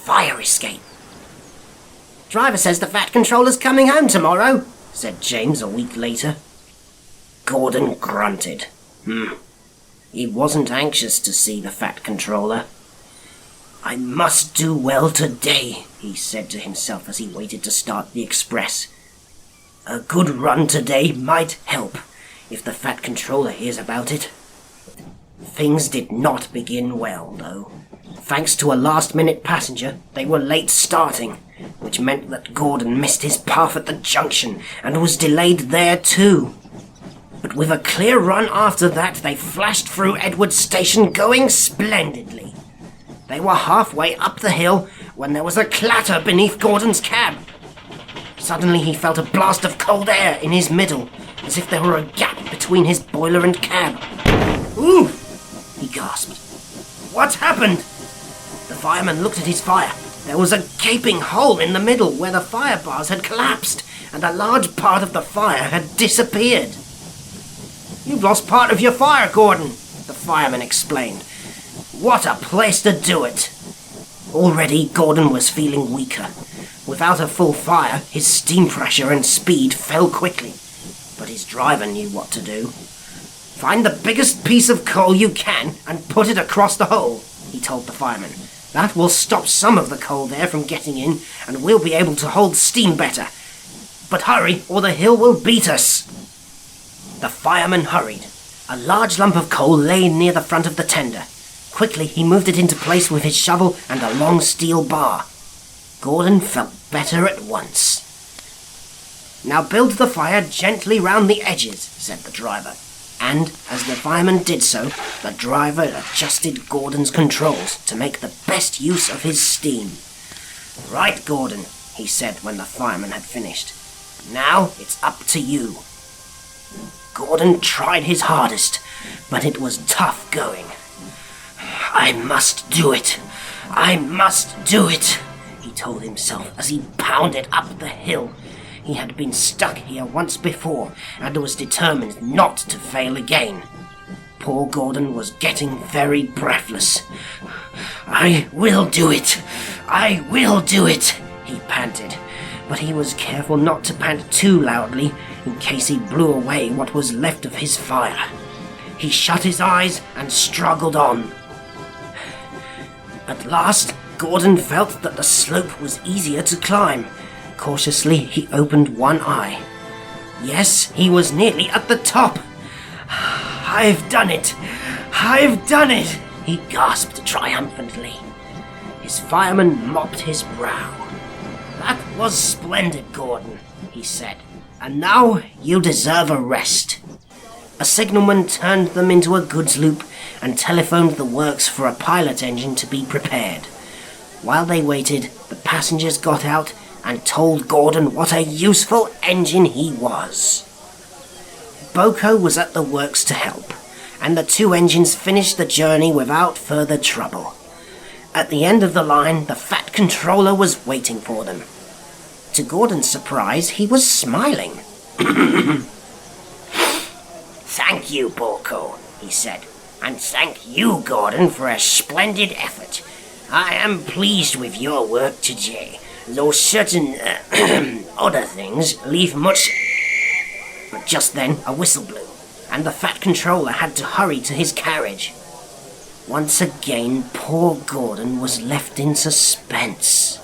fire escape. "Driver says the fat controller's coming home tomorrow," said James a week later. Gordon grunted. He wasn't anxious to see the fat controller. "I must do well today," he said to himself as he waited to start the express. "A good run today might help, if the fat controller hears about it." Things did not begin well, though. Thanks to a last-minute passenger, they were late starting, which meant that Gordon missed his path at the junction and was delayed there too. But with a clear run after that, they flashed through Edward Station going splendidly. They were halfway up the hill when there was a clatter beneath Gordon's cab. Suddenly he felt a blast of cold air in his middle, as if there were a gap between his boiler and cab. "Ooh!" he gasped. "What's happened?" The fireman looked at his fire. There was a gaping hole in the middle where the firebars had collapsed, and a large part of the fire had disappeared. "You've lost part of your fire, Gordon," the fireman explained. "What a place to do it!" Already Gordon was feeling weaker. Without a full fire, his steam pressure and speed fell quickly. But his driver knew what to do. "Find the biggest piece of coal you can and put it across the hole," he told the fireman. "That will stop some of the cold air from getting in, and we'll be able to hold steam better. But hurry, or the hill will beat us." The fireman hurried. A large lump of coal lay near the front of the tender. Quickly he moved it into place with his shovel and a long steel bar. Gordon felt better at once. "Now build the fire gently round the edges," said the driver. And, as the fireman did so, the driver adjusted Gordon's controls to make the best use of his steam. "Right, Gordon," he said when the fireman had finished. "Now it's up to you." Gordon tried his hardest, but it was tough going. "I must do it. I must do it," he told himself as he pounded up the hill. He had been stuck here once before and was determined not to fail again. Poor Gordon was getting very breathless. "I will do it! I will do it!" he panted, but he was careful not to pant too loudly in case he blew away what was left of his fire. He shut his eyes and struggled on. At last, Gordon felt that the slope was easier to climb. Cautiously, he opened one eye. Yes, he was nearly at the top. "I've done it! I've done it!" he gasped triumphantly. His fireman mopped his brow. "That was splendid, Gordon," he said. "And now you deserve a rest." A signalman turned them into a goods loop and telephoned the works for a pilot engine to be prepared. While they waited, the passengers got out and told Gordon what a useful engine he was. Boko was at the works to help, and the two engines finished the journey without further trouble. At the end of the line, the fat controller was waiting for them. To Gordon's surprise, he was smiling. "Thank you, Boko," he said, "and thank you, Gordon, for a splendid effort. I am pleased with your work today, though certain other things leave much..." But just then a whistle blew, and the fat controller had to hurry to his carriage. Once again, poor Gordon was left in suspense.